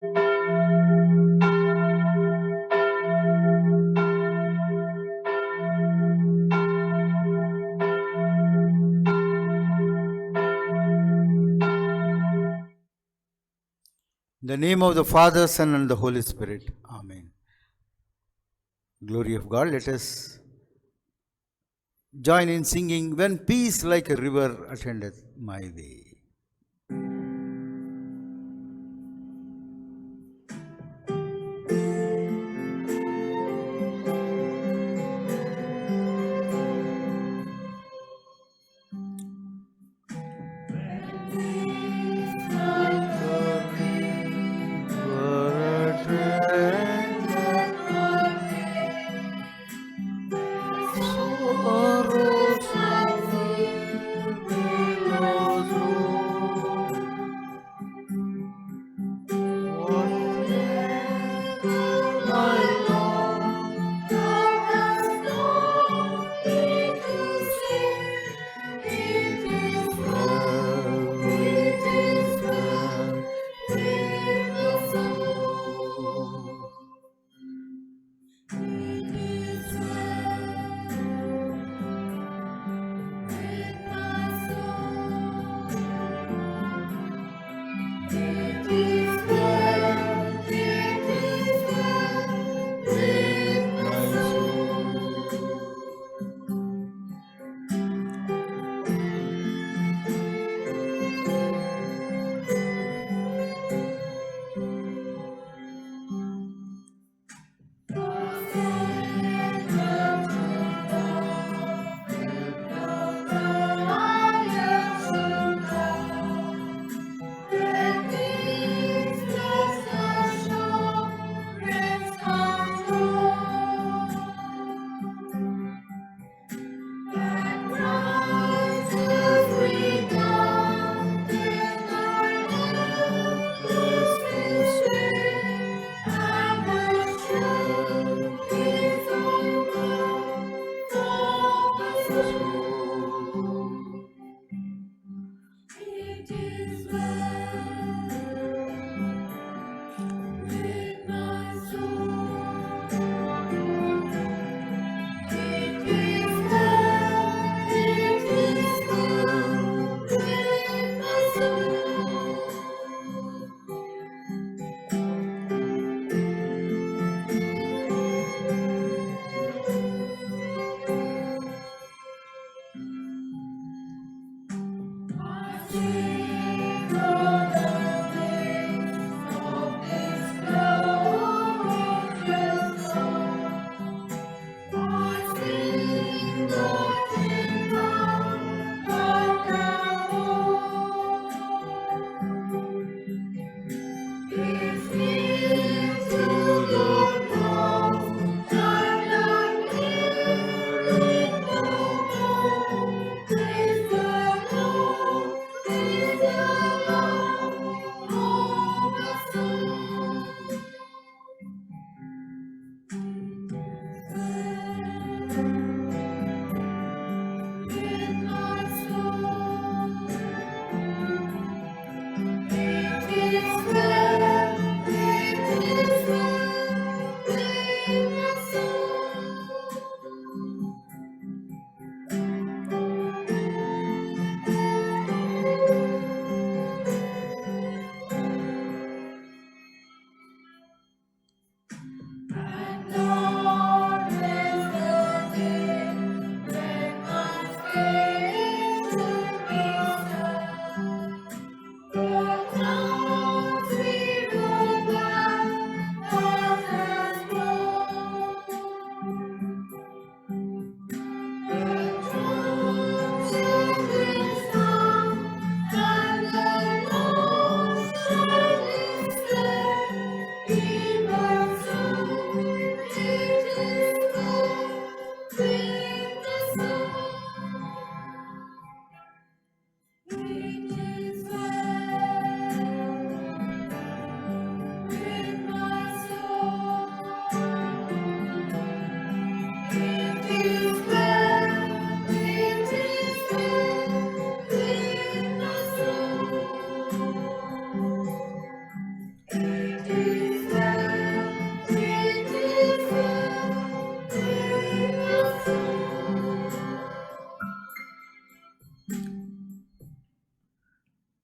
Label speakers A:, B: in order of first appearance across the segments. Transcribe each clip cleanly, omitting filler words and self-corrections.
A: In the name of the Father, Son, and the Holy Spirit. Amen. Glory of God. Let us join in singing, When Peace Like a River Attendeth My Way.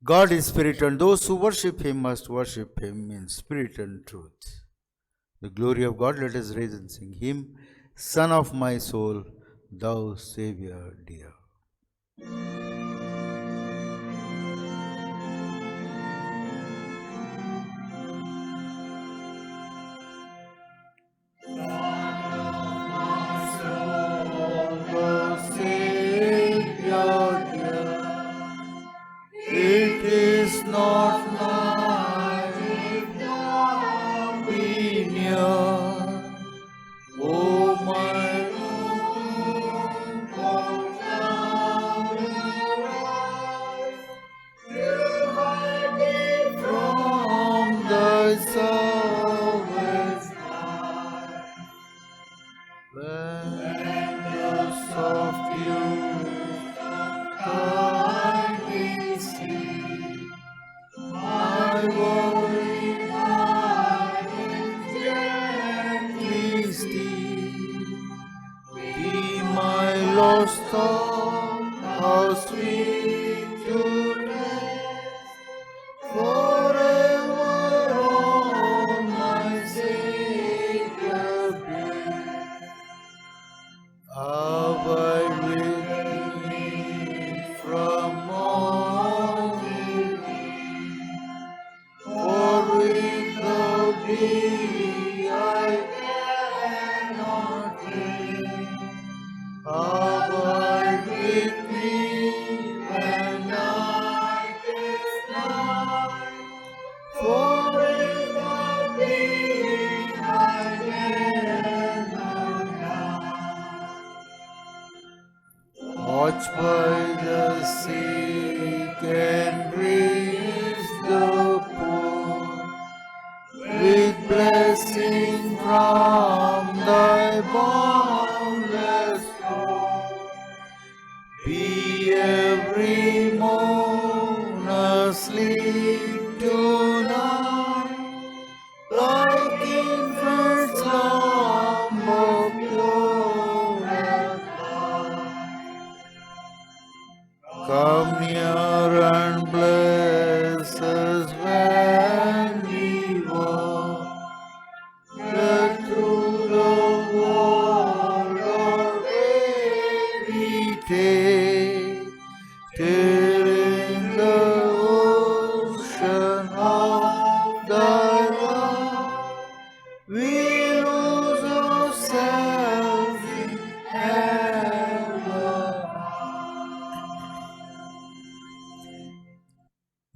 A: God is spirit, and those who worship him must worship him in spirit and truth. The glory of God, let us raise and sing hymn, Son of my soul, thou Savior dear. It is not mine, thou be near. O my Lord, O thou arise, you hide me from thy servant's eye. When the soft dew I see, my worry mind gently steal. Be my lost thought, how sweet to rest forever on my Savior breast. Abide with me from all evil, for without thee I cannot live. Abide with me when night is nigh, for without thee I cannot die. Watch by the sick and raise the poor, with blessing from thy boundless store. Be every mourner asleep tonight, like infant slumber pure and light. Come near and bless us when we walk, that through the world our way we take, till in the ocean of thy love we lose ourselves in heaven.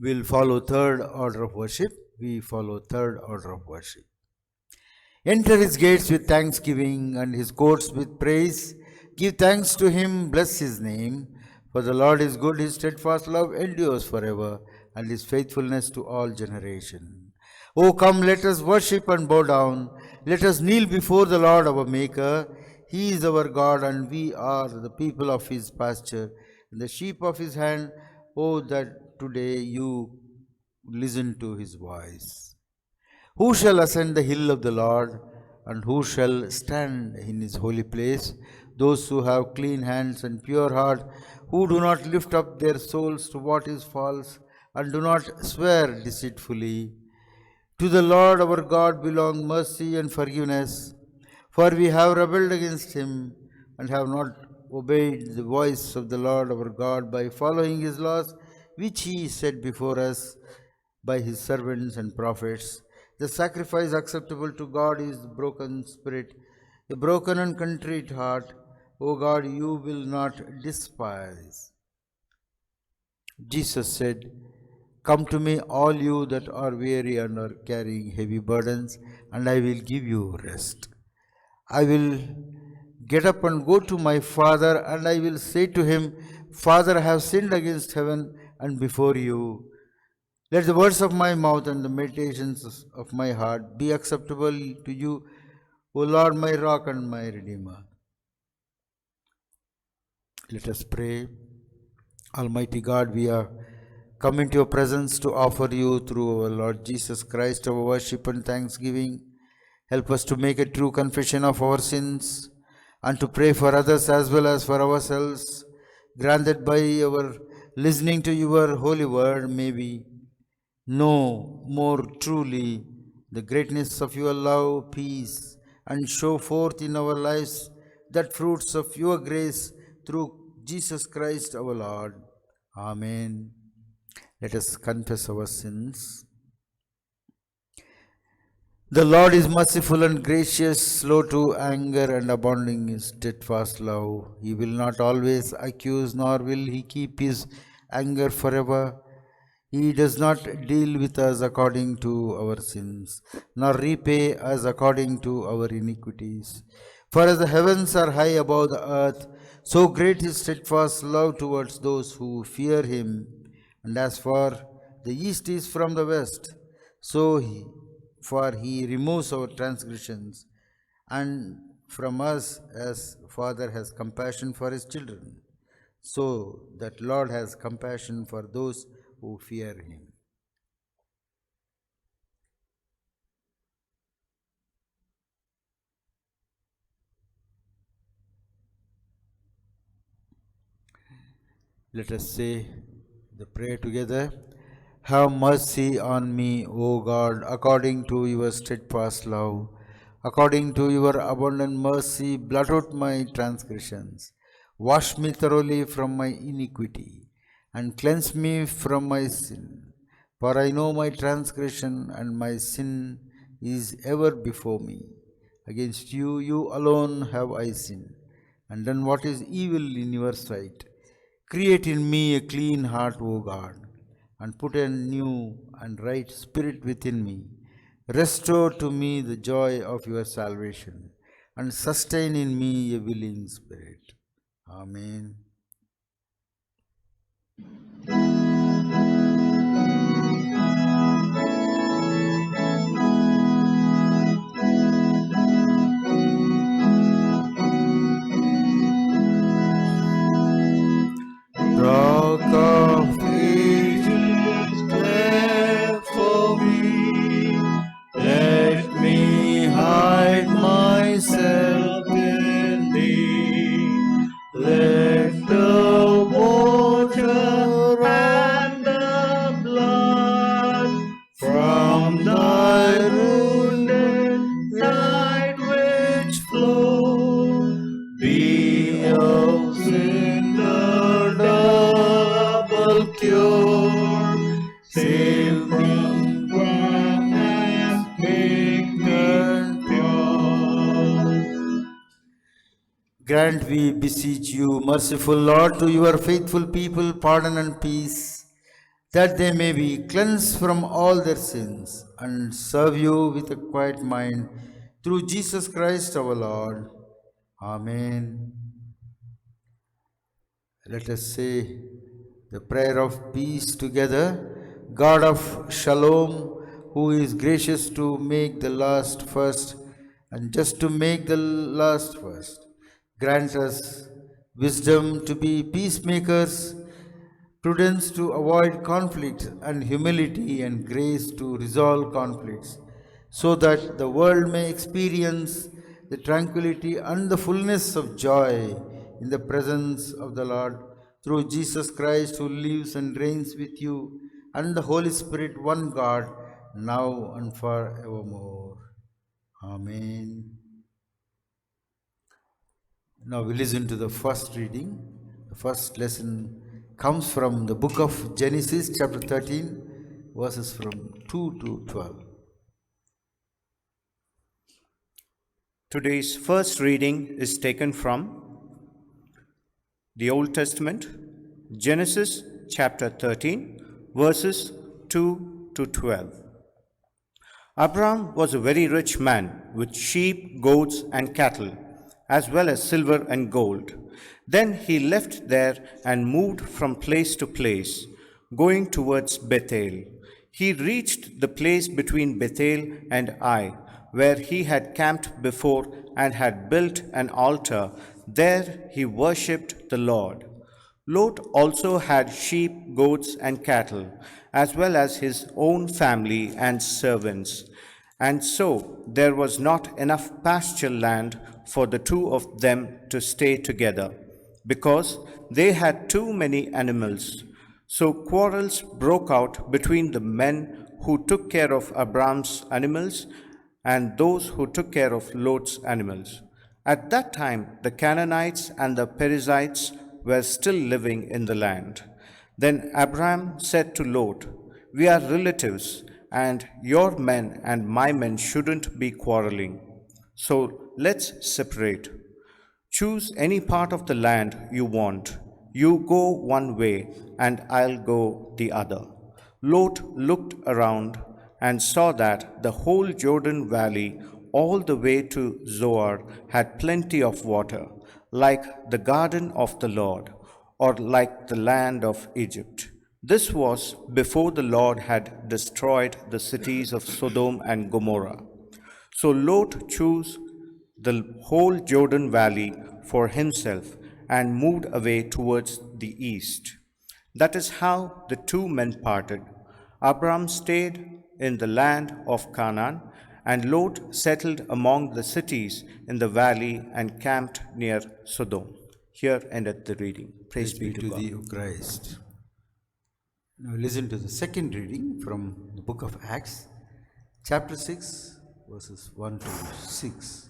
A: We'll follow third order of worship. We follow third order of worship. Enter his gates with thanksgiving and his courts with praise. Give thanks to him, bless his name. For the Lord is good, his steadfast love endures forever, and his faithfulness to all generations. O come, let us worship and bow down. Let us kneel before the Lord our Maker. He is our God, and we are the people of his pasture, and the sheep of his hand. Oh, that today you listen to his voice. Who shall ascend the hill of the Lord, and who shall stand in his holy place? Those who have clean hands and pure heart, who do not lift up their souls to what is false, and do not swear deceitfully. To the Lord our God belong mercy and forgiveness, for we have rebelled against him, and have not obeyed the voice of the Lord our God by following his laws, which he set before us by his servants and prophets. The sacrifice acceptable to God is the broken spirit, a broken and contrite heart. O God, you will not despise. Jesus said, Come to me, all you that are weary and are carrying heavy burdens, and I will give you rest. I will get up and go to my Father, and I will say to him, Father, I have sinned against heaven and before you. Let the words of my mouth and the meditations of my heart be acceptable to you, O Lord, my rock and my redeemer. Let us pray. Almighty God, we are come into your presence to offer you through our Lord Jesus Christ our worship and thanksgiving. Help us to make a true confession of our sins and to pray for others as well as for ourselves. Grant that by our listening to your holy word, may we know more truly the greatness of your love, peace, and show forth in our lives that fruits of your grace through Jesus Christ our Lord. Amen. Let us confess our sins. The Lord is merciful and gracious, slow to anger and abounding in steadfast love. He will not always accuse, nor will he keep his anger forever. He does not deal with us according to our sins, nor repay us according to our iniquities. For as the heavens are high above the earth, so great is steadfast love towards those who fear him. And as far the east is from the west, so for he removes our transgressions, and from us as Father has compassion for his children, so that Lord has compassion for those who fear him. Let us say the prayer together. Have mercy on me, O God, according to your steadfast love. According to your abundant mercy, blot out my transgressions. Wash me thoroughly from my iniquity, and cleanse me from my sin. For I know my transgression, and my sin is ever before me. Against you, you alone have I sinned, and done what is evil in your sight. Create in me a clean heart, O God, and put a new and right spirit within me. Restore to me the joy of your salvation, and sustain in me a willing spirit. Amen. Rock of ages, there for me. Let me hide myself in thee. Let the water and the blood from thy wounded side which flow be of sin the double cure. Save me from and make me pure. Grant, we beseech you, merciful Lord, to your faithful people pardon and peace, that they may be cleansed from all their sins and serve you with a quiet mind through Jesus Christ our Lord. Amen. Let us say the prayer of peace together. God of Shalom, who is gracious to make the last first and just to make the last first, grant us wisdom to be peacemakers, prudence to avoid conflict, and humility and grace to resolve conflicts, so that the world may experience the tranquility and the fullness of joy in the presence of the Lord, through Jesus Christ, who lives and reigns with you, and the Holy Spirit, one God, now and forevermore. Amen. Now we listen to the first reading. The first lesson comes from the book of Genesis, chapter 13, verses from 2 to 12.
B: Today's first reading is taken from the Old Testament, Genesis chapter 13, verses 2 to 12. Abraham was a very rich man with sheep, goats, and cattle, as well as silver and gold. Then he left there and moved from place to place, going towards Bethel. He reached the place between Bethel and Ai, where he had camped before and had built an altar. There he worshipped the Lord. Lot also had sheep, goats, and cattle, as well as his own family and servants. And so there was not enough pasture land for the two of them to stay together, because they had too many animals. So quarrels broke out between the men who took care of Abram's animals and those who took care of Lot's animals. At that time, the Canaanites and the Perizzites were still living in the land. Then Abram said to Lot, "We are relatives, and your men and my men shouldn't be quarreling. So let's separate. Choose any part of the land you want. You go one way, and I'll go the other." Lot looked around and saw that the whole Jordan Valley, all the way to Zoar, had plenty of water, like the garden of the Lord, or like the land of Egypt. This was before the Lord had destroyed the cities of Sodom and Gomorrah. So Lot chose the whole Jordan Valley for himself and moved away towards the east. That is how the two men parted. Abram stayed in the land of Canaan, and Lot settled among the cities in the valley and camped near Sodom. Here endeth the reading. Praise be to God.
A: Thee, O Christ. Now listen to the second reading from the book of Acts, chapter 6, verses 1 to 6.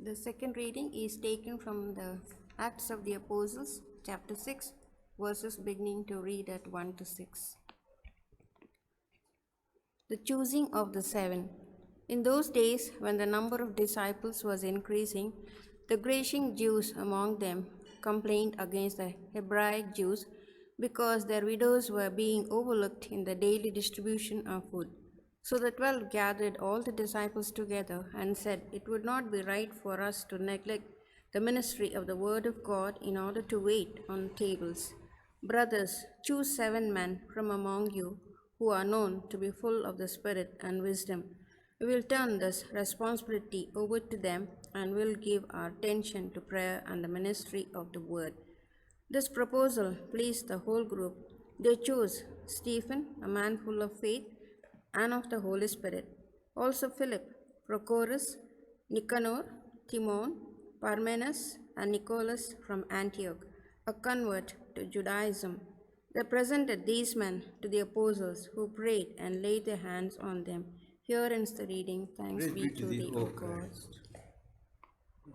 C: The second reading is taken from the Acts of the Apostles, chapter 6, verses beginning to read at 1 to 6. The choosing of the 7. In those days, when the number of disciples was increasing, the Grecian Jews among them complained against the Hebraic Jews because their widows were being overlooked in the daily distribution of food. So the 12 gathered all the disciples together and said, "It would not be right for us to neglect the ministry of the word of God in order to wait on tables. Brothers, choose 7 men from among you who are known to be full of the Spirit and wisdom. We will turn this responsibility over to them and will give our attention to prayer and the ministry of the word." This proposal pleased the whole group. They chose Stephen, a man full of faith and of the Holy Spirit, also Philip, Prochorus, Nicanor, Timon, Parmenas, and Nicholas from Antioch, a convert to Judaism. They presented these men to the apostles, who prayed and laid their hands on them. Here ends the reading. Thanks be to thee, O God.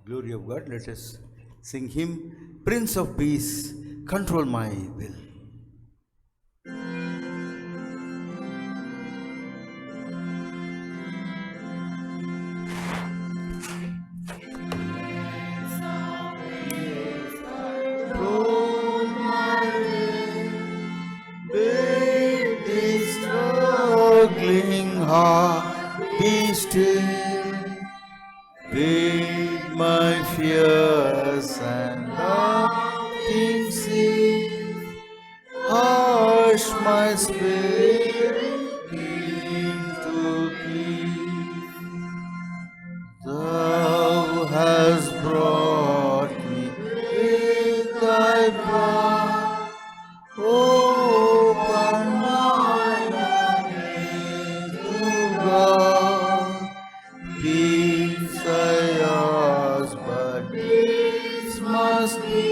A: Glory of God, let us sing hymn, Prince of Peace, control my will. Bid this struggling heart be still. Bid my fears and doubting cease. Hush my spirit into peace. Thou hast brought me with thy blood. Open mine eyes to God. Peace I ask, but peace must be.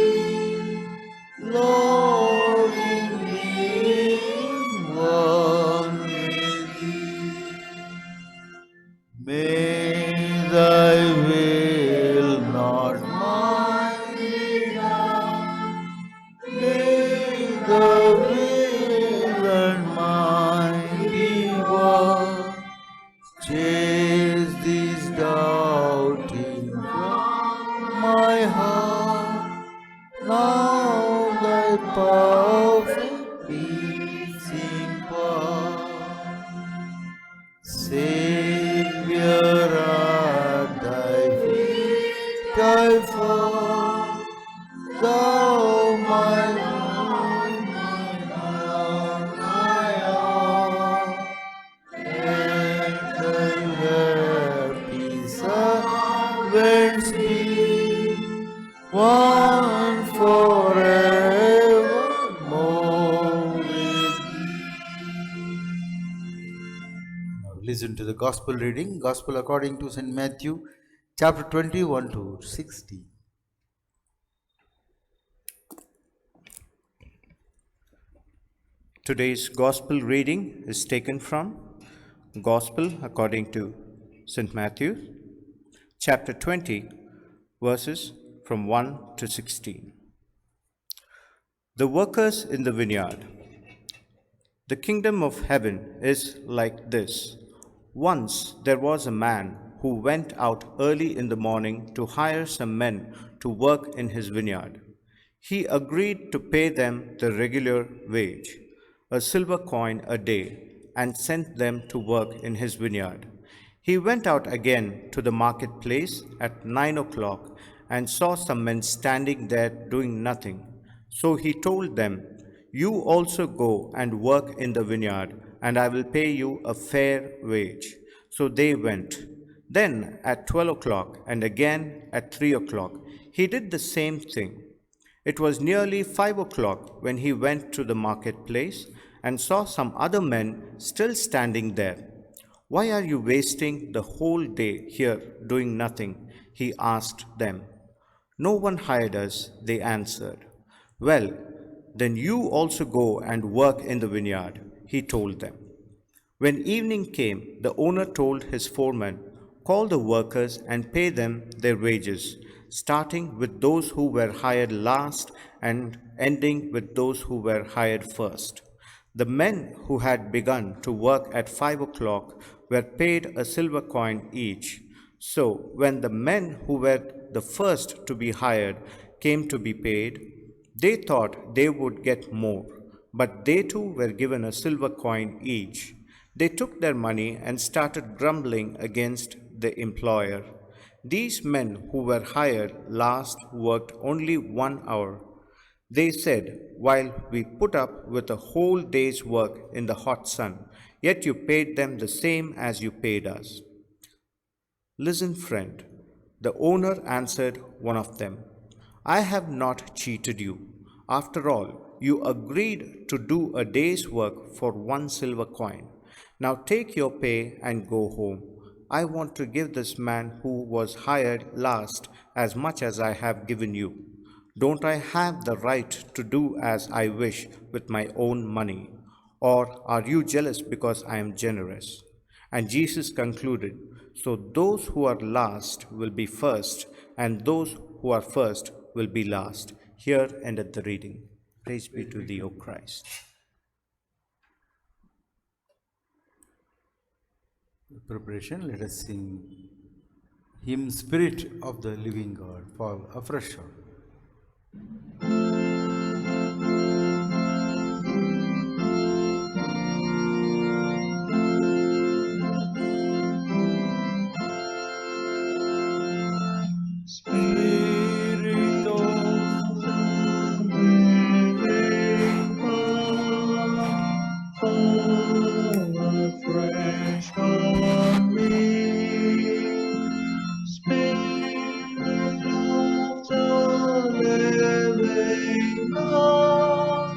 A: Lord, in me one with thee. May thy will, not mine, be done. May the will and mine be one. Chase this doubting from my heart. Now thy perfect peace impart. Savior, at thy feet I fall. Thou my Lord, my all. Let thy listen to the gospel reading, Gospel according to St. Matthew, chapter 21 to 60.
B: Today's gospel reading is taken from Gospel according to St. Matthew, chapter 20, verses from 1 to 16. The workers in the vineyard. The kingdom of heaven is like this. Once there was a man who went out early in the morning to hire some men to work in his vineyard. He agreed to pay them the regular wage, a silver coin a day, and sent them to work in his vineyard. He went out again to the marketplace at 9 o'clock and saw some men standing there doing nothing. So he told them, "You also go and work in the vineyard, and I will pay you a fair wage." So they went. Then at 12 o'clock and again at 3 o'clock, he did the same thing. It was nearly 5 o'clock when he went to the marketplace and saw some other men still standing there. "Why are you wasting the whole day here doing nothing?" he asked them. "No one hired us," they answered. "Well, then you also go and work in the vineyard," he told them. When evening came, the owner told his foreman, "Call the workers and pay them their wages, starting with those who were hired last and ending with those who were hired first." The men who had begun to work at 5 o'clock were paid a silver coin each. So when the men who were the first to be hired came to be paid, they thought they would get more, but they too were given a silver coin each. They took their money and started grumbling against the employer. These men who were hired last worked only 1 hour. They said, "While we put up with a whole day's work in the hot sun, yet you paid them the same as you paid us." "Listen, friend," the owner answered one of them, "I have not cheated you. After all, you agreed to do a day's work for 1 silver coin. Now take your pay and go home. I want to give this man who was hired last as much as I have given you. Don't I have the right to do as I wish with my own money? Or are you jealous because I am generous?" And Jesus concluded, "So those who are last will be first, and those who are first will be last." Here ended the reading. Praise be to thee, O Christ.
A: Preparation, let us sing hymn Spirit of the Living God, fall afresh on.
D: Spirit of the living God, fall afresh on me. Spirit of the living God,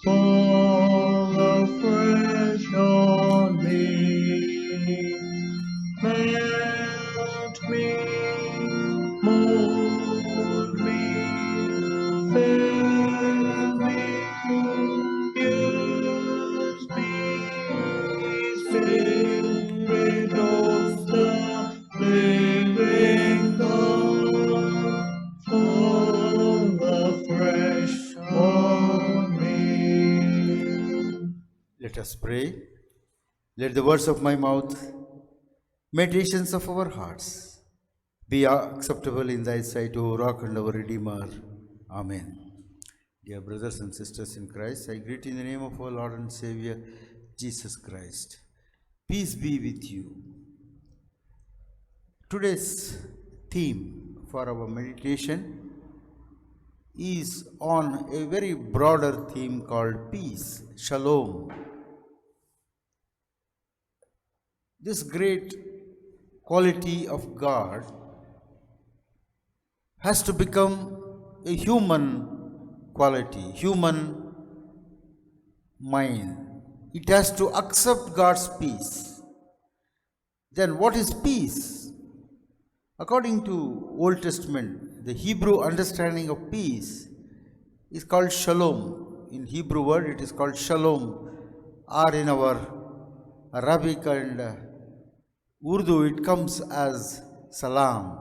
D: fall afresh on me. Melt me, mold me, fill me, use me, Spirit of the living God, fall afresh on me.
A: Let us pray. Let the words of my mouth, meditations of our hearts, be acceptable in thy sight, O Rock and our Redeemer. Amen. Dear brothers and sisters in Christ, I greet you in the name of our Lord and Savior, Jesus Christ. Peace be with you. Today's theme for our meditation is on a very broader theme called peace, shalom. This great quality of God has to become a human quality, human mind. It has to accept God's peace. Then what is peace? According to Old Testament, the Hebrew understanding of peace is called shalom. In Hebrew word it is called shalom, or in our Arabic and Urdu it comes as salam.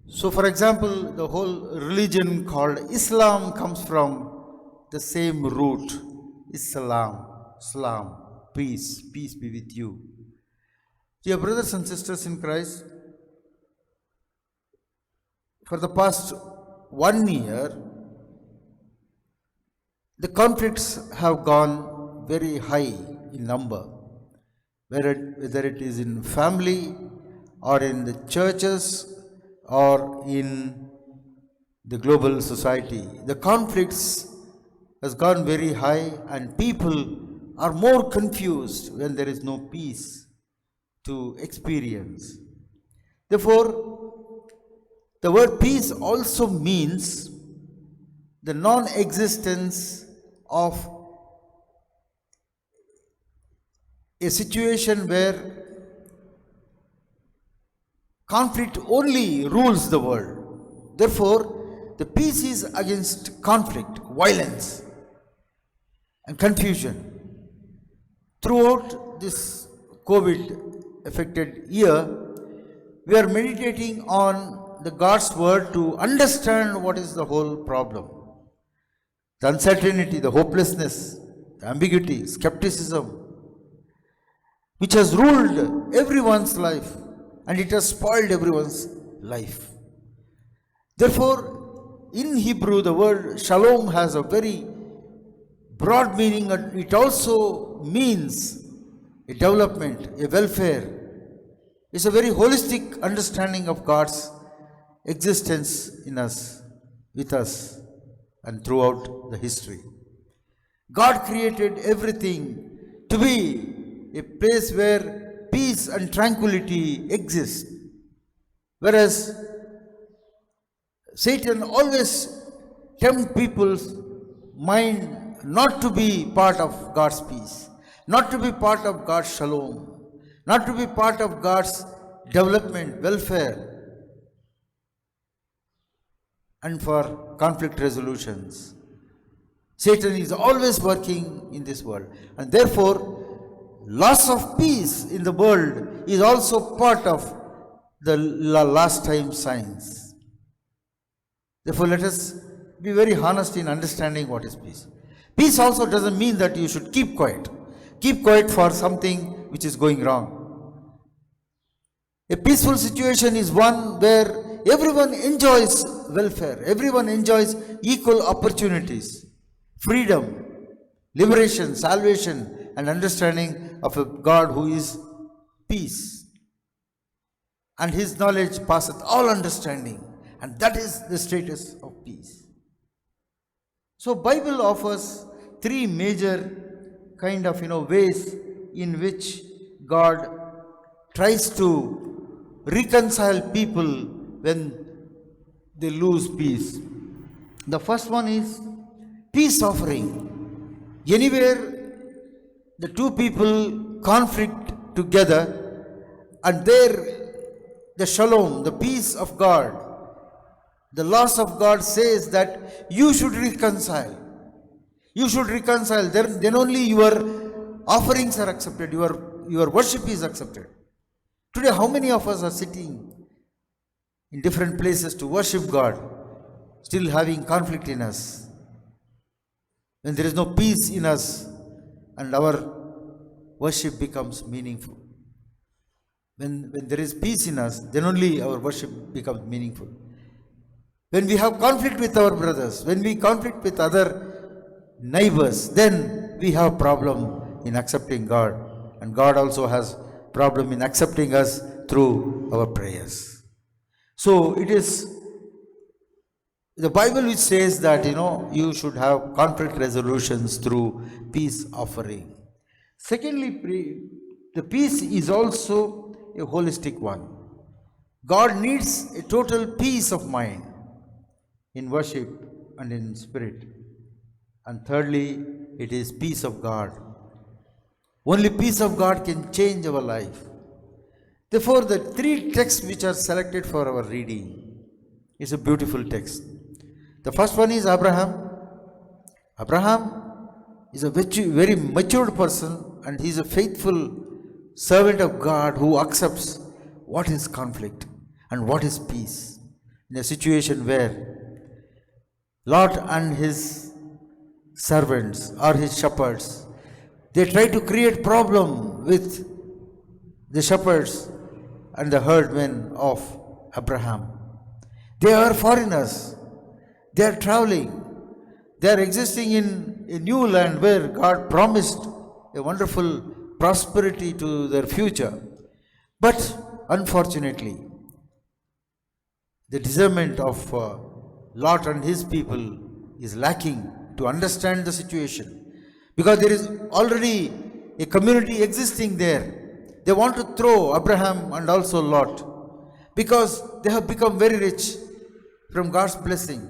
A: So for example, the whole religion called Islam comes from the same root, Islam, Salam, peace be with you. Dear brothers and sisters in Christ, for the past 1 year, the conflicts have gone very high in number, whether it is in family or in the churches or in the global society. The conflicts has gone very high and people are more confused when there is no peace to experience. Therefore, the word peace also means the non-existence of a situation where conflict only rules the world. Therefore, the peace is against conflict, violence, and confusion. Throughout this COVID affected year, we are meditating on the God's word to understand what is the whole problem. The uncertainty, the hopelessness, the ambiguity, skepticism, which has ruled everyone's life and it has spoiled everyone's life. Therefore, in Hebrew, the word shalom has a very broad meaning, and it also means a development, a welfare. It's a very holistic understanding of God's existence in us, with us, and throughout the history. God created everything to be a place where peace and tranquility exist. Whereas Satan always tempts people's mind not to be part of God's peace, not to be part of God's shalom, not to be part of God's development, welfare, and for conflict resolutions. Satan is always working in this world, and therefore loss of peace in the world is also part of the last time signs. Therefore, let us be very honest in understanding what is peace. Peace also doesn't mean that you should keep quiet. Keep quiet for something which is going wrong. A peaceful situation is one where everyone enjoys welfare, everyone enjoys equal opportunities, freedom, liberation, salvation, and understanding of a God who is peace. And his knowledge passeth all understanding. And that is the status of peace. So Bible offers three major kind of ways in which God tries to reconcile people when they lose peace. The first one is peace offering. Anywhere the two people conflict together, and there the shalom, the peace of God, the laws of God says that you should reconcile. You should reconcile. Then only your offerings are accepted. Your worship is accepted. Today, how many of us are sitting in different places to worship God, still having conflict in us? When there is no peace in us, and our worship becomes meaningful. When there is peace in us, then only our worship becomes meaningful. When we have conflict with our brothers, when we conflict with other neighbors, then we have problem in accepting God. And God also has problem in accepting us through our prayers. So it is the Bible which says that, you should have conflict resolutions through peace offering. Secondly, the peace is also a holistic one. God needs a total peace of mind in worship and in spirit. And thirdly, it is peace of God. Only peace of God can change our life. Therefore, the three texts which are selected for our reading is a beautiful text. The first one is Abraham. Abraham is a very matured person, and he is a faithful servant of God who accepts what is conflict and what is peace in a situation where Lot and his servants or his shepherds, they try to create problem with the shepherds and the herdmen of Abraham. They are foreigners. They are traveling. They are existing in a new land where God promised a wonderful prosperity to their future. But unfortunately, the discernment of Lot and his people is lacking to understand the situation, because there is already a community existing there. They want to throw Abraham and also Lot because they have become very rich from God's blessing.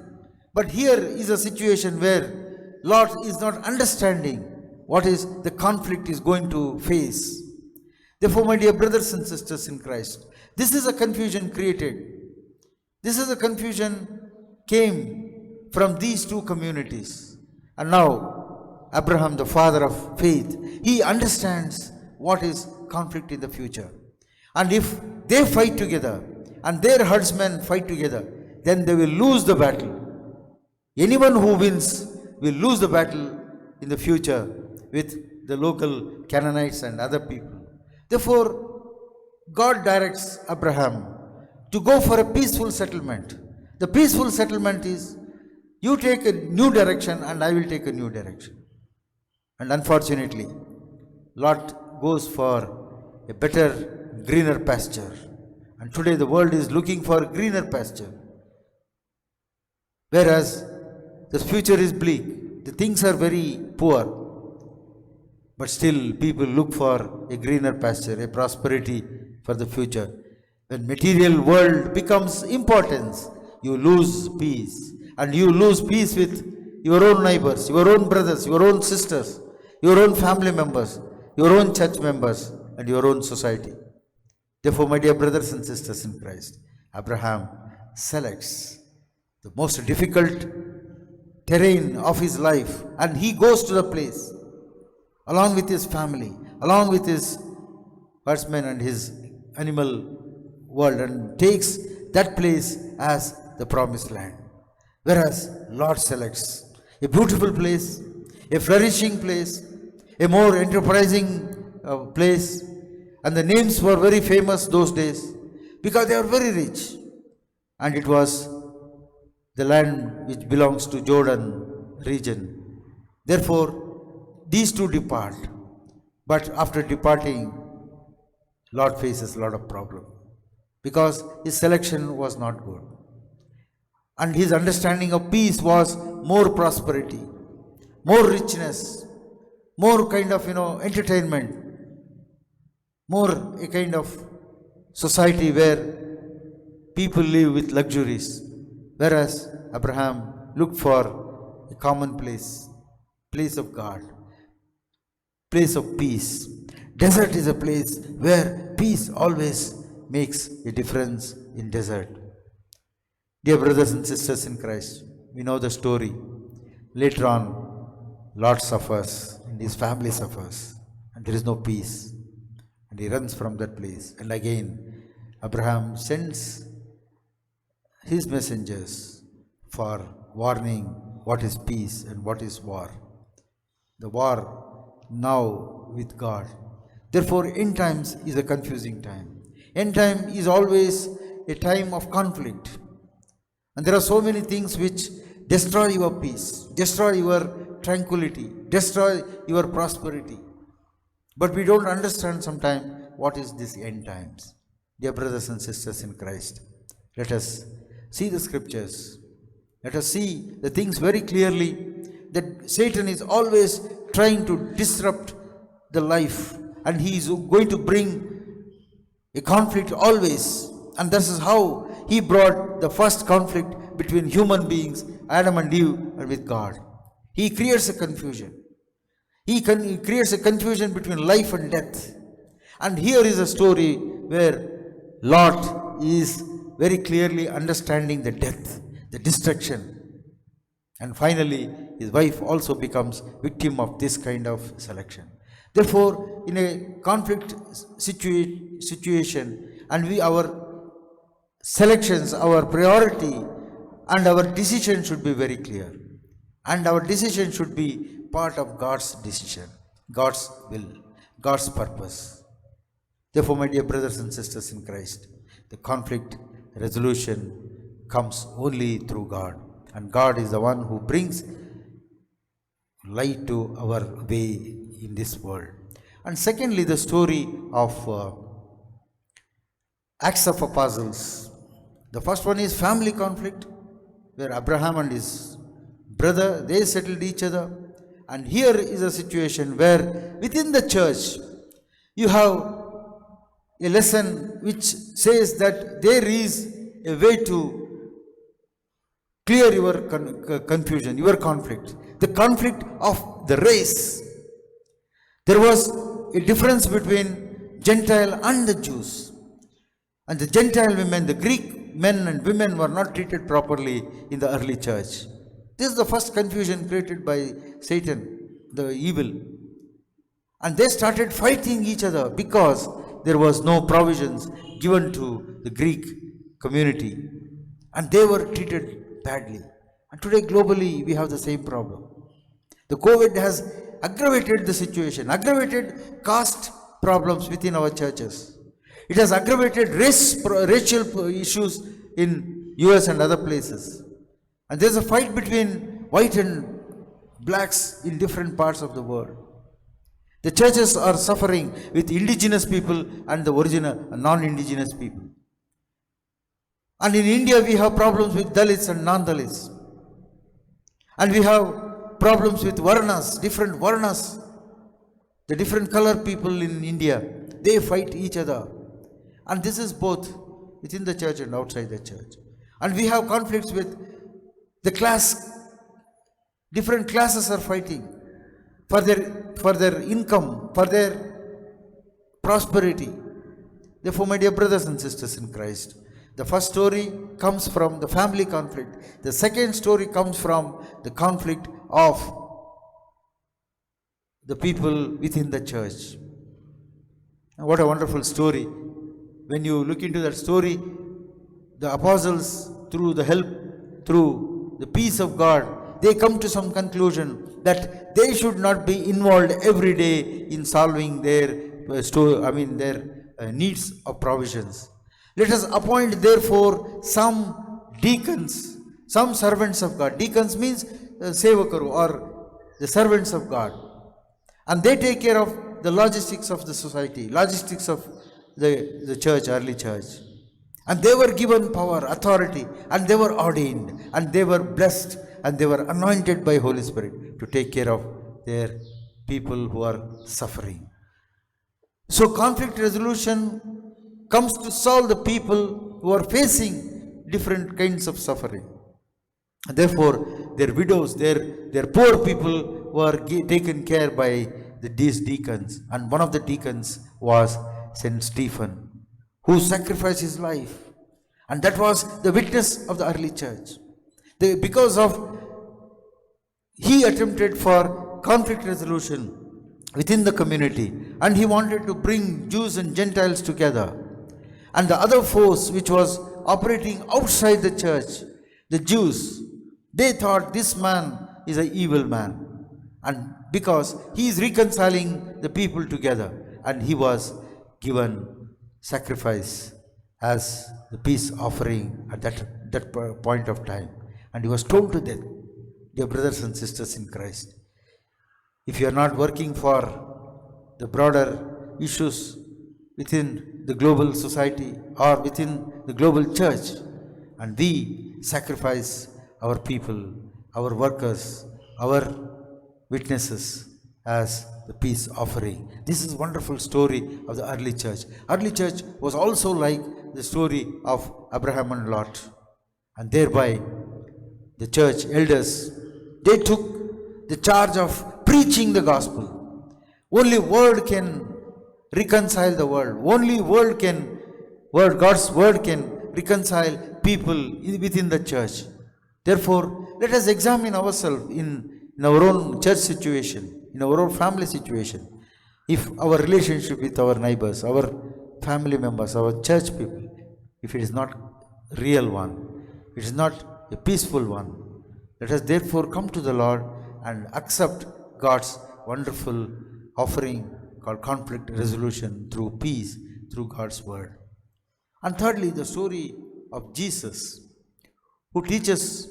A: But here is a situation where Lot is not understanding what is the conflict is going to face. Therefore, my dear brothers and sisters in Christ, this is a confusion created. This is a confusion came from these two communities. And now, Abraham, the father of faith, he understands what is conflict in the future. And if they fight together and their herdsmen fight together, then they will lose the battle. Anyone who wins will lose the battle in the future with the local Canaanites and other people. Therefore, God directs Abraham to go for a peaceful settlement. The peaceful settlement is, you take a new direction and I will take a new direction. And unfortunately, Lot goes for a better, greener pasture. And today the world is looking for greener pasture. Whereas the future is bleak, the things are very poor. But still people look for a greener pasture, a prosperity for the future. When material world becomes importance, you lose peace. And you lose peace with your own neighbors, your own brothers, your own sisters, your own family members, your own church members, and your own society. Therefore, my dear brothers and sisters in Christ, Abraham selects the most difficult terrain of his life, and he goes to the place along with his family, along with his herdsmen and his animal world, and takes that place as the promised land. Whereas Lot selects a beautiful place, a flourishing place, a more enterprising place, and the names were very famous those days because they were very rich, and it was the land which belongs to Jordan region. Therefore, these two depart, but after departing, Lot faces a lot of problem because his selection was not good. And his understanding of peace was more prosperity, more richness, more kind of, entertainment, more a kind of society where people live with luxuries. Whereas Abraham looked for a common place, place of God, place of peace. Desert is a place where peace always makes a difference in desert. Dear brothers and sisters in Christ, we know the story. Later on, Lot suffers and his family suffers, and there is no peace, and he runs from that place. And again, Abraham sends his messengers for warning what is peace and what is war. The war now with God. Therefore, end times is a confusing time. End time is always a time of conflict. And there are so many things which destroy your peace, destroy your tranquility, destroy your prosperity. But we don't understand sometimes what is this end times. Dear brothers and sisters in Christ, let us see the scriptures. Let us see the things very clearly, that Satan is always trying to disrupt the life, and he is going to bring a conflict always. And this is how he brought the first conflict between human beings, Adam and Eve, and with God. He creates a confusion. He creates a confusion between life and death. And here is a story where Lot is very clearly understanding the death, the destruction. And finally, his wife also becomes victim of this kind of selection. Therefore, in a conflict situation, and our selections, our priority, and our decision should be very clear. And our decision should be part of God's decision, God's will, God's purpose. Therefore, my dear brothers and sisters in Christ, the conflict resolution comes only through God. And God is the one who brings light to our way in this world. And secondly, the story of Acts of Apostles. The first one is family conflict, where Abraham and his brother, they settled each other. And here is a situation where within the church, you have a lesson which says that there is a way to clear your confusion, your conflict, the conflict of the race. There was a difference between Gentile and the Jews. And the Gentile women, the Greek men and women were not treated properly in the early church. This is the first confusion created by Satan, the evil. And they started fighting each other because there was no provisions given to the Greek community. And they were treated badly. And today globally we have the same problem. The COVID has aggravated the situation, aggravated caste problems within our churches. It has aggravated racial issues in US and other places. And there's a fight between white and blacks in different parts of the world. The churches are suffering with indigenous people and the original non-indigenous people. And in India we have problems with Dalits and non-Dalits. And we have problems with Varnas, different Varnas. The different color people in India, they fight each other. And this is both within the church and outside the church. And we have conflicts with the class. Different classes are fighting for their income, for their prosperity. Therefore, my dear brothers and sisters in Christ, the first story comes from the family conflict. The second story comes from the conflict of the people within the church. And what a wonderful story. When you look into that story, the apostles, through the help, through the peace of God, they come to some conclusion that they should not be involved every day in solving their needs of provisions. Let us appoint therefore some deacons, some servants of God. Deacons means sevakaru or the servants of God. And they take care of the logistics of the society, logistics of the church, early church. And they were given power, authority, and they were ordained, and they were blessed, and they were anointed by Holy Spirit to take care of their people who are suffering. So conflict resolution comes to solve the people who are facing different kinds of suffering. Therefore, their widows, their poor people were taken care by these deacons. And one of the deacons was Saint Stephen, who sacrificed his life. And that was the witness of the early church. Because of he attempted for conflict resolution within the community, and he wanted to bring Jews and Gentiles together. And the other force which was operating outside the church, the Jews, they thought this man is an evil man. And because he is reconciling the people together, and he was given sacrifice as the peace offering at that point of time. And he was stoned to death. Dear brothers and sisters in Christ, if you are not working for the broader issues within the global society or within the global church, and we sacrifice our people, our workers, our witnesses as the peace offering. This is a wonderful story of the early church. Early church was also like the story of Abraham and Lot. And thereby the church elders, they took the charge of preaching the gospel. Only word can reconcile the world. Only word can God's word can reconcile people within the church. Therefore, let us examine ourselves in our own church situation, in our own family situation. If our relationship with our neighbors, our family members, our church people, if it is not real one, it is not a peaceful one, let us therefore come to the Lord and accept God's wonderful offering called conflict resolution through peace, through God's word. And thirdly, the story of Jesus, who teaches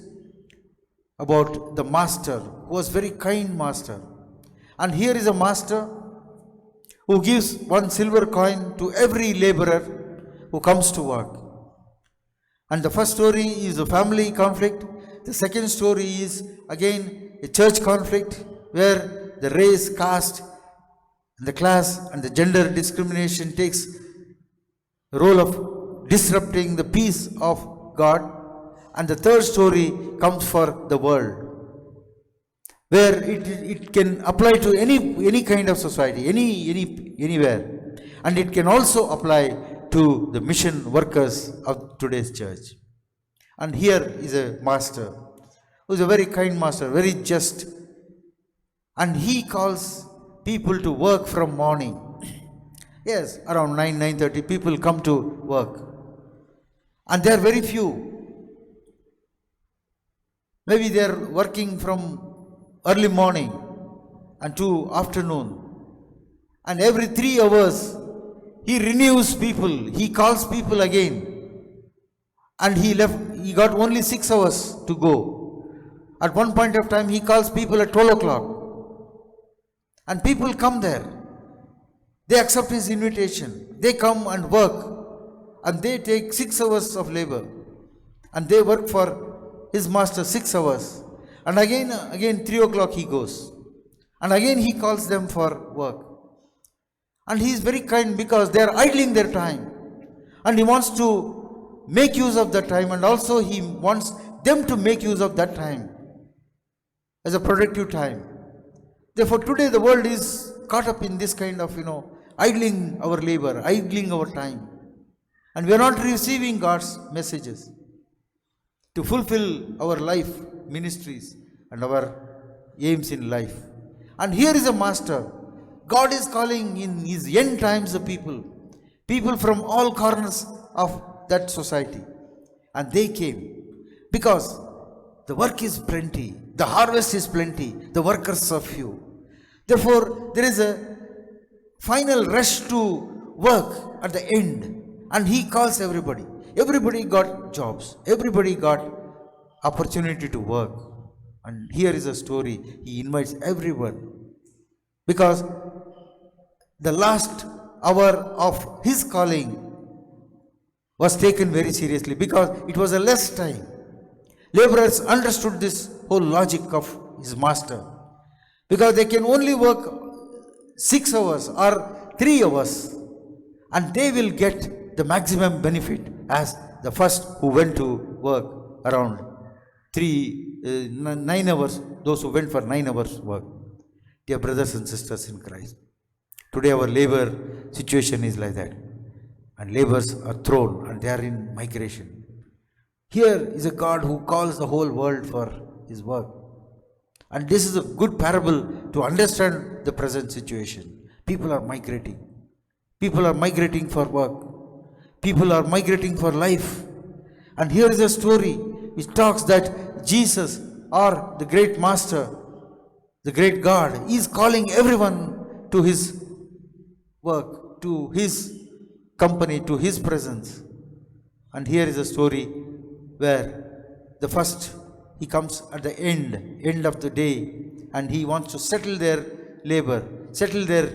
A: about the master, who was very kind master. And here is a master who gives one silver coin to every laborer who comes to work. And the first story is a family conflict. The second story is again a church conflict where the race, caste, and the class and the gender discrimination takes the role of disrupting the peace of God. And the third story comes for the world, where it can apply to any kind of society, anywhere. And it can also apply to the mission workers of today's church. And here is a master who is a very kind master, very just. And he calls people to work from morning. Yes, around 9:30 people come to work. And there are very few. Maybe they are working from early morning and to afternoon. And every 3 hours he renews people. He calls people again. And he got only 6 hours to go. At one point of time he calls people at 12 o'clock. And people come there. They accept his invitation. They come and work. And they take 6 hours of labor. And they work for his master 6 hours. And again 3 o'clock he goes. And again he calls them for work. And he is very kind because they are idling their time. And he wants to make use of that time, and also he wants them to make use of that time as a productive time. Therefore today the world is caught up in this kind of, idling our labor, idling our time. And we are not receiving God's messages to fulfill our life ministries and our aims in life. And here is a master. God is calling in his end times the people from all corners of that society. And they came because the work is plenty, the harvest is plenty, the workers are few. Therefore, there is a final rush to work at the end. And he calls everybody. Everybody got jobs. Everybody got opportunity to work. And here is a story. He invites everyone. Because the last hour of his calling was taken very seriously, because it was a less time. Laborers understood this whole logic of his master, because they can only work 6 hours or 3 hours, and they will get the maximum benefit as the first who went to work around 9 hours, those who went for 9 hours work. Dear brothers and sisters in Christ, today our labor situation is like that. And laborers are thrown and they are in migration. Here is a God who calls the whole world for his work. And this is a good parable to understand the present situation. People are migrating. People are migrating for work. People are migrating for life. And here is a story which talks that Jesus, or the great master, the great God, is calling everyone to his work, to his company, to his presence. And here is a story where the first, he comes at the end of the day, and he wants to settle their labor, settle their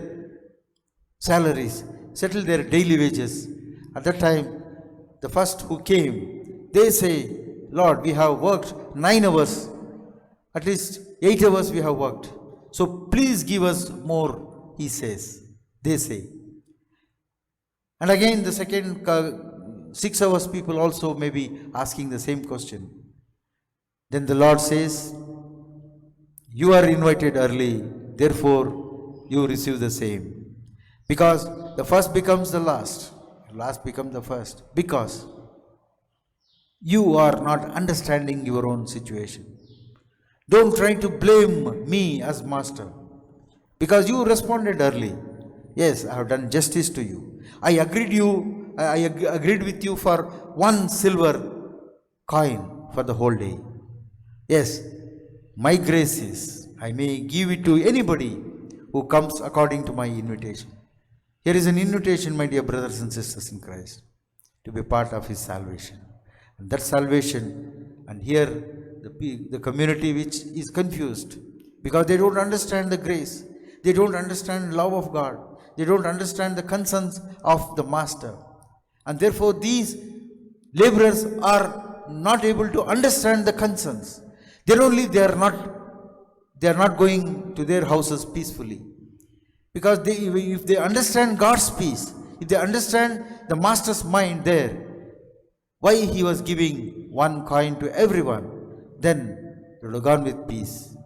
A: salaries, settle their daily wages. At that time, the first who came, they say, Lord, we have worked 9 hours, at least 8 hours we have worked. So please give us more, he says, they say. And again, the second 6 hours people also may be asking the same question. Then the Lord says, you are invited early, therefore you receive the same. Because the first becomes the last, last become the first, because you are not understanding your own situation. Don't try to blame me as master, because you responded early. Yes, I have done justice to you. I agreed with you for one silver coin for the whole day. Yes, my grace is, I may give it to anybody who comes according to my invitation. Here is an invitation, my dear brothers and sisters in Christ, to be part of his salvation. And that salvation, and here the community which is confused because they don't understand the grace, they don't understand love of God, they don't understand the concerns of the master, and therefore these laborers are not able to understand the concerns. They are not going to their houses peacefully, because if they understand God's peace, if they understand the master's mind there, why he was giving one coin to everyone, then they would have gone with peace.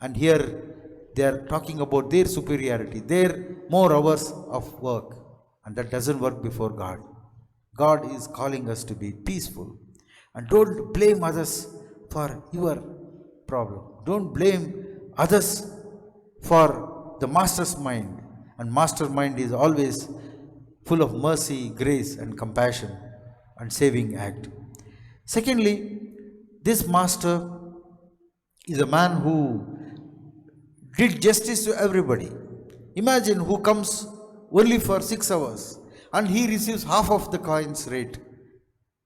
A: And here they are talking about their superiority, their more hours of work, and that doesn't work before God. God is calling us to be peaceful, and don't blame others for your problem. Don't blame others for the master's mind, and master's mind is always full of mercy, grace, and compassion and saving act. Secondly, this master is a man who did justice to everybody. Imagine who comes only for 6 hours and he receives half of the coin's rate,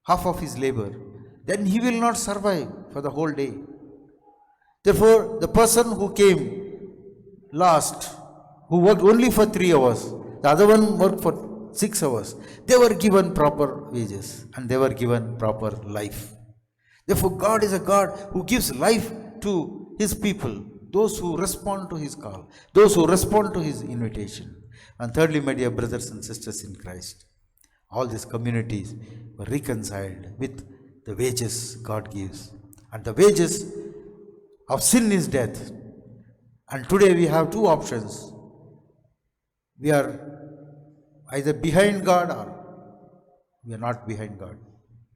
A: half of his labor. Then he will not survive for the whole day. Therefore, the person who came last, who worked only for 3 hours, the other one worked for 6 hours, they were given proper wages and they were given proper life. Therefore, God is a God who gives life to his people, those who respond to his call, those who respond to his invitation. And thirdly, my dear brothers and sisters in Christ, all these communities were reconciled with the wages God gives. And the wages of sin is death. And today we have two options. We are either behind God or we are not behind God.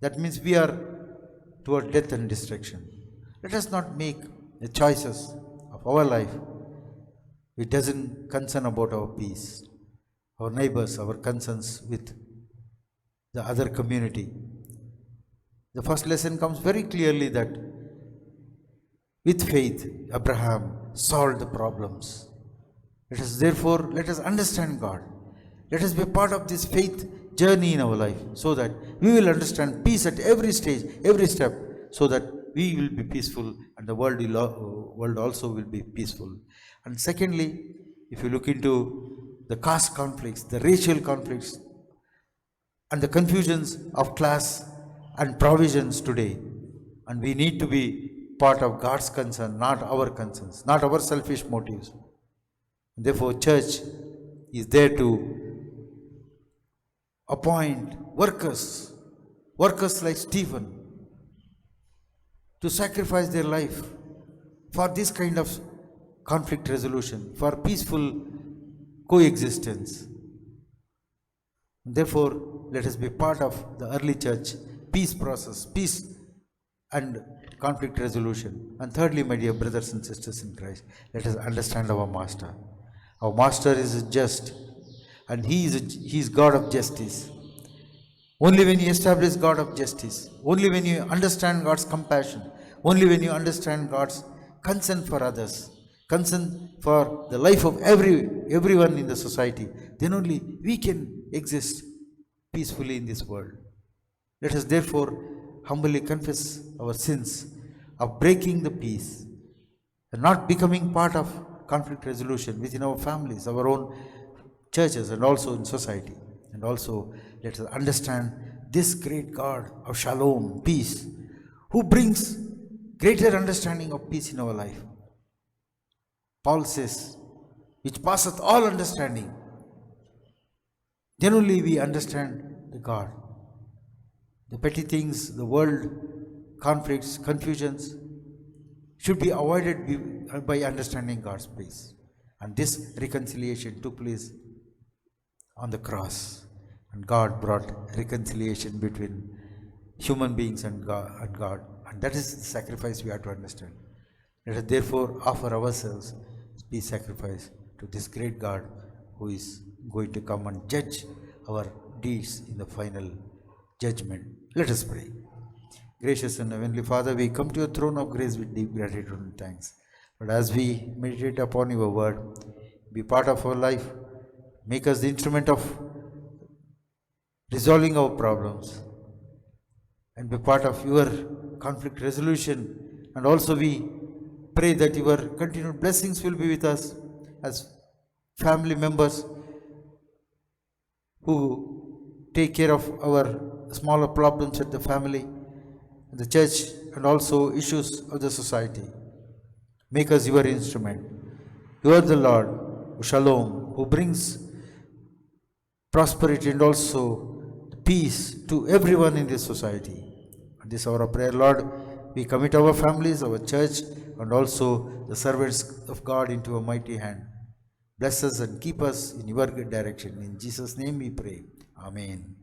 A: That means we are toward death and destruction. Let us not make the choices of our life which doesn't concern about our peace, our neighbors, our concerns with the other community. The first lesson comes very clearly that with faith, Abraham solved the problems. Let us understand God. Let us be part of this faith journey in our life, so that we will understand peace at every stage, every step, so that we will be peaceful and the world also will be peaceful. And secondly, if you look into the caste conflicts, the racial conflicts, and the confusions of class and provisions today, and we need to be part of God's concern, not our concerns, not our selfish motives. Therefore, church is there to appoint workers like Stephen, to sacrifice their life for this kind of conflict resolution, for peaceful coexistence. Therefore, let us be part of the early church peace process, peace and conflict resolution. And thirdly, my dear brothers and sisters in Christ, let us understand our master. Our master is just, and he is God of justice. Only when you establish God of justice, only when you understand God's compassion, only when you understand God's concern for others, concern for the life of everyone in the society, then only we can exist peacefully in this world. Let us therefore humbly confess our sins of breaking the peace and not becoming part of conflict resolution within our families, our own churches, and also in society. And also let us understand this great God of Shalom, peace, who brings greater understanding of peace in our life. Paul says, which passeth all understanding. Then only we understand the God. The petty things, the world, conflicts, confusions should be avoided by understanding God's peace. And this reconciliation took place on the cross. And God brought reconciliation between human beings and God. And that is the sacrifice we have to understand. Let us therefore offer ourselves as peace sacrifice to this great God who is going to come and judge our deeds in the final judgment. Let us pray. Gracious and Heavenly Father, we come to your throne of grace with deep gratitude and thanks. But as we meditate upon your word, be part of our life, make us the instrument of resolving our problems, and be part of your conflict resolution. And also we pray that your continued blessings will be with us as family members who take care of our smaller problems at the family, the church, and also issues of the society. Make us your instrument. You are the Lord, Shalom, who brings prosperity and also peace to everyone in this society. And this hour of prayer, Lord, we commit our families, our church, and also the servants of God into a mighty hand. Bless us and keep us in your good direction. In Jesus' name we pray. Amen.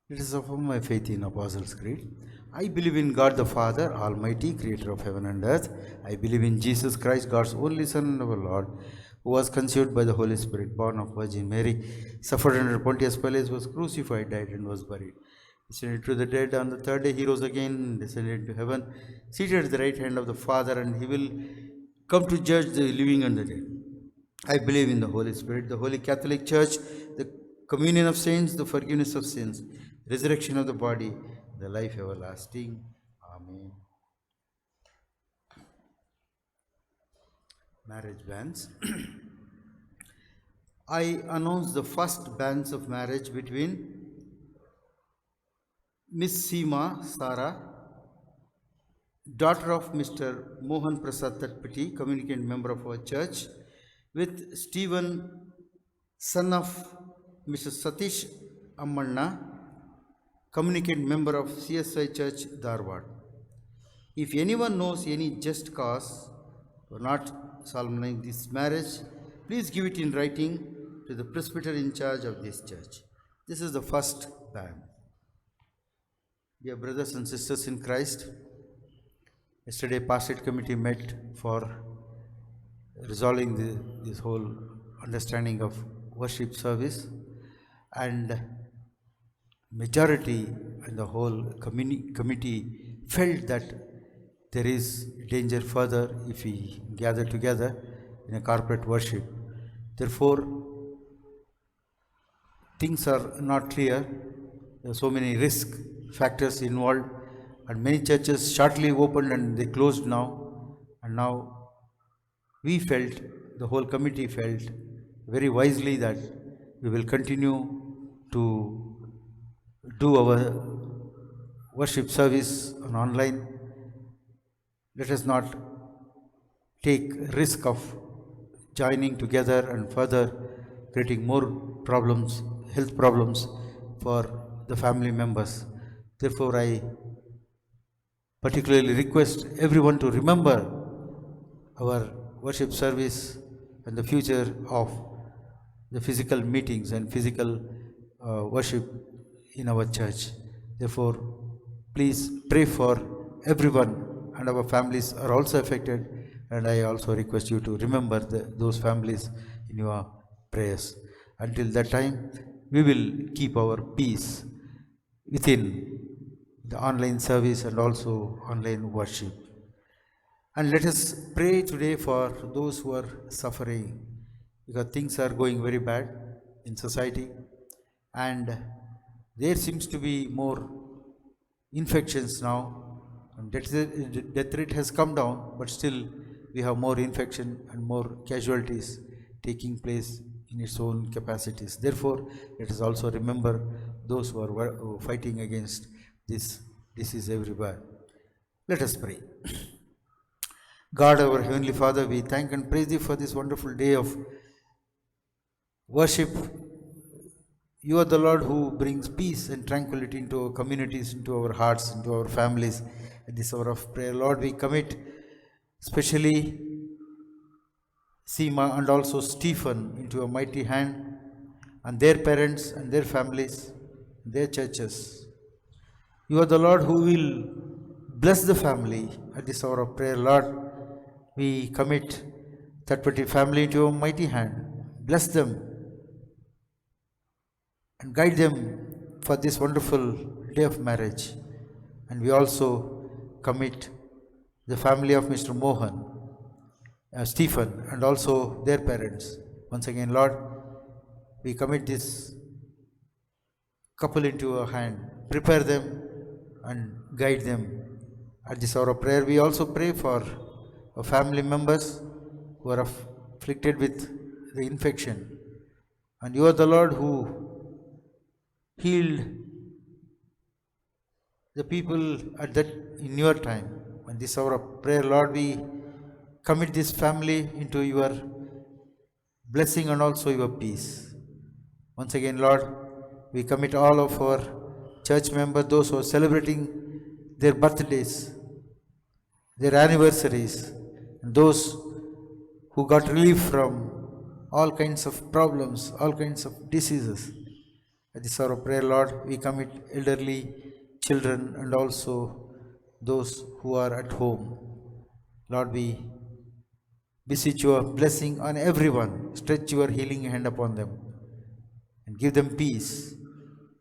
A: Let us affirm my faith in Apostles' Creed. I believe in God the Father, Almighty, Creator of heaven and earth. I believe in Jesus Christ, God's only Son and our Lord, who was conceived by the Holy Spirit, born of Virgin Mary, suffered under Pontius Pilate, was crucified, died, and was buried. Descended to the dead. On the third day he rose again, descended to heaven, seated at the right hand of the Father, and he will come to judge the living and the dead. I believe in the Holy Spirit, the Holy Catholic Church, the communion of saints, the forgiveness of sins, resurrection of the body, the life everlasting. Amen. Marriage banns. I announce the first banns of marriage between Miss Seema Sara, daughter of Mr. Mohan Prasad Tatpati, communicant member of our church, with Stephen, son of Mrs. Satish Ammanna, communicant member of CSI Church, Dharwad. If anyone knows any just cause for not solemnizing this marriage, please give it in writing to the presbyter in charge of this church. This is the first ban. Dear brothers and sisters in Christ, yesterday pastorate committee met for resolving this whole understanding of worship service, and majority and the whole committee felt that there is danger further if we gather together in a corporate worship. Therefore, things are not clear. There are so many risk factors involved, and many churches shortly opened and they closed now. And now we felt, the whole committee felt very wisely that we will continue to do our worship service on online. Let us not take risk of joining together and further creating more problems, health problems for the family members. Therefore, I particularly request everyone to remember our worship service and the future of the physical meetings and physical worship in our church. Therefore, please pray for everyone, and our families are also affected, and I also request you to remember those families in your prayers. Until that time, we will keep our peace within the online service and also online worship. And let us pray today for those who are suffering, because things are going very bad in society, and there seems to be more infections now, and death rate has come down, but still we have more infection and more casualties taking place in its own capacities. Therefore, let us also remember those who are fighting against this disease everywhere. Let us pray. God, our Heavenly Father, we thank and praise Thee for this wonderful day of worship. You are the Lord who brings peace and tranquility into our communities, into our hearts, into our families. At this hour of prayer, Lord, we commit especially Seema and also Stephen into your mighty hand, and their parents and their families, their churches. You are the Lord who will bless the family. At this hour of prayer, Lord, we commit that particular family into your mighty hand. Bless them and guide them for this wonderful day of marriage. And we also commit the family of Mr. Mohan, Stephen, and also their parents. Once again, Lord, we commit this couple into your hand. Prepare them and guide them. At this hour of prayer, we also pray for our family members who are afflicted with the infection. And you are the Lord who healed the people at that in your time. And this hour of prayer, Lord, we commit this family into your blessing and also your peace. Once again, Lord, we commit all of our church members, those who are celebrating their birthdays, their anniversaries, and those who got relief from all kinds of problems, all kinds of diseases. At this hour of prayer, Lord, we commit elderly, children, and also those who are at home. Lord, we beseech your blessing on everyone. Stretch your healing hand upon them and give them peace.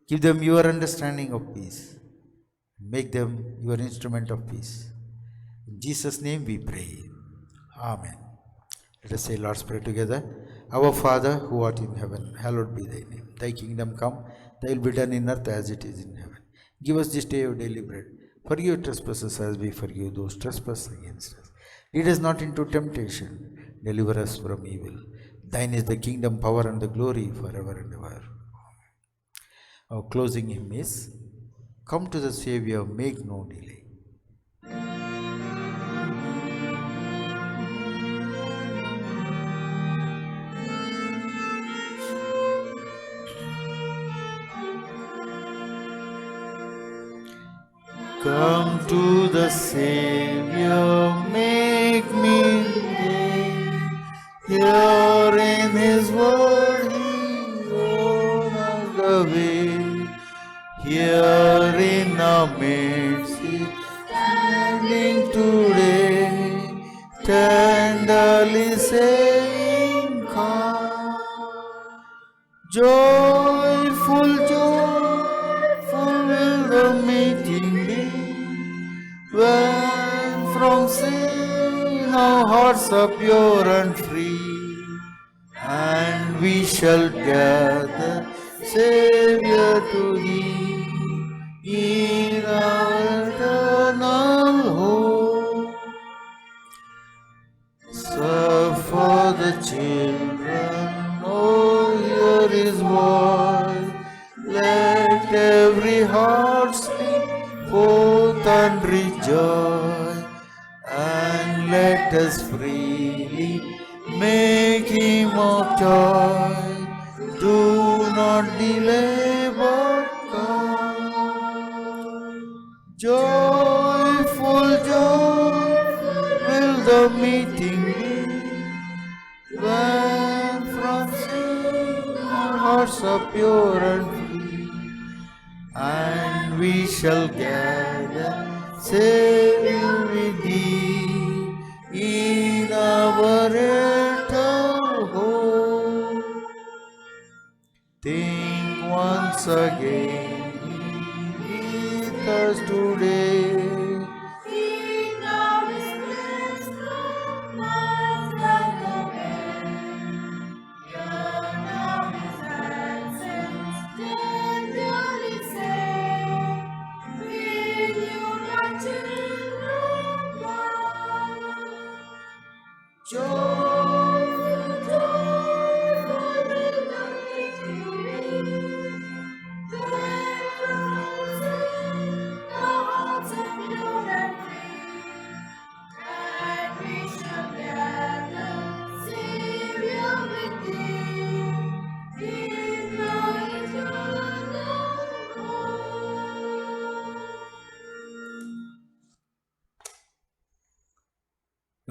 A: Give them your understanding of peace. Make them your instrument of peace. In Jesus' name we pray. Amen. Let us say Lord's Prayer together. Our Father, who art in heaven, hallowed be thy name. Thy kingdom come, thy will be done in earth as it is in heaven. Give us this day our daily bread. Forgive our trespasses as we forgive those trespass against us. Lead us not into temptation. Deliver us from evil. Thine is the kingdom, power, and the glory forever and ever. Amen. Our closing hymn is, Come to the Savior, make no delay. Come to the Savior, make me gay. Here in His word He shows us the way. Here in our midst He standing today, tenderly saying, Come. Joyful, joyful will the meeting be, when from sin our hearts are pure and free, and we shall gather, Savior, to Thee, in our eternal home. Serve for the children, oh, hear His voice. Let every heart sing forth and rejoice, and let us freely make Him our joy. Do not delay, but come. Joyful, joyful will the meeting be, when from sin our hearts are pure and free, and we shall gather, Savior, with Thee, in our eternal home. Think once again with us today.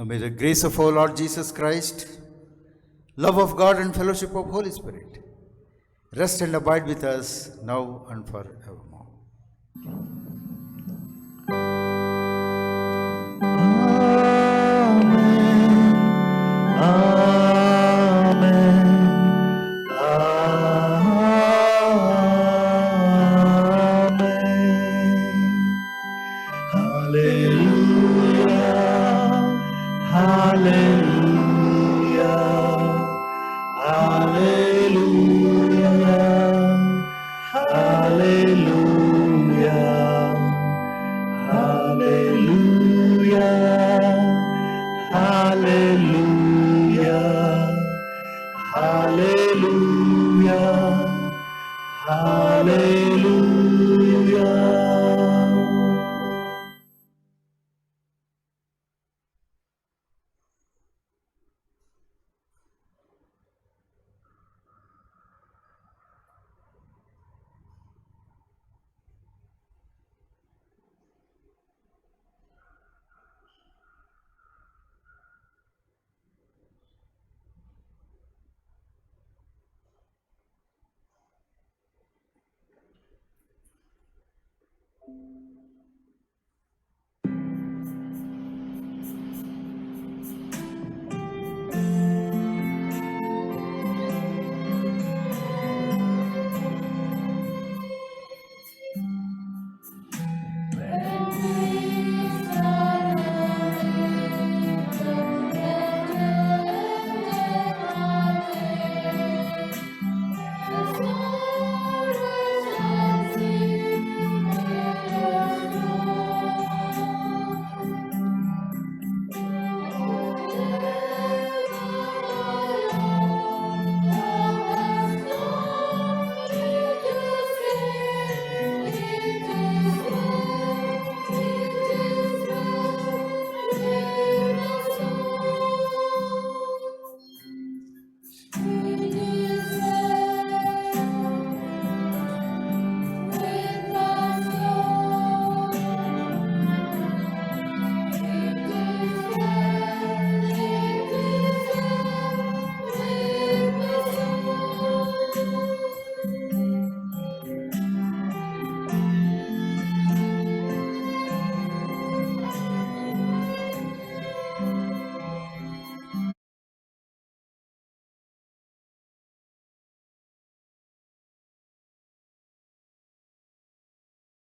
A: Now may the grace of our Lord Jesus Christ, love of God and fellowship of Holy Spirit rest and abide with us now and forevermore.